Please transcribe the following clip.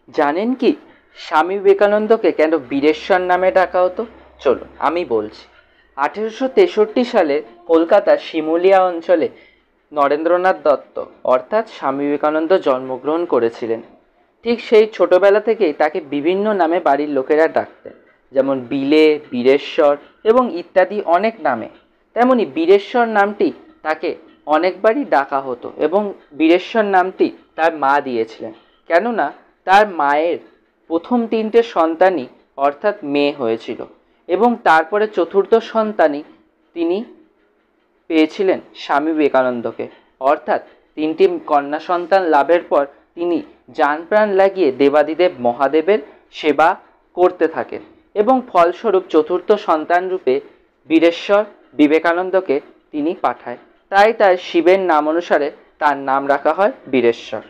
জানেন কি স্বামী বিবেকানন্দকে কেন বীরেশ্বর নামে ডাকা হতো? চলুন আমি বলছি। 1863 সালে কলকাতার শিমুলিয়া অঞ্চলে নরেন্দ্রনাথ দত্ত অর্থাৎ স্বামী বিবেকানন্দ জন্মগ্রহণ করেছিলেন। ঠিক সেই ছোটবেলা থেকেই তাকে বিভিন্ন নামে বাড়ির লোকেরা ডাকতেন, যেমন বিলে, বীরেশ্বর এবং ইত্যাদি অনেক নামে। তেমনি বীরেশ্বর নামটি তাকে অনেকবারই ডাকা হতো এবং বীরেশ্বর নামটি তার মা দিয়েছিলেন, কেননা তার মায়ের প্রথম 3টে সন্তানই অর্থাৎ মেয়ে হয়েছিল এবং তারপরে চতুর্থ সন্তানই তিনি পেয়েছিলেন স্বামী বিবেকানন্দকে। অর্থাৎ 3টি কন্যা সন্তান লাভের পর তিনি জান প্রাণ লাগিয়ে দেবাদিদেব মহাদেবের সেবা করতে থাকেন এবং ফলস্বরূপ চতুর্থ সন্তান রূপে বীরেশ্বর বিবেকানন্দকে তিনি পাঠায়। তাই তার শিবের নাম অনুসারে তার নাম রাখা হয় বীরেশ্বর।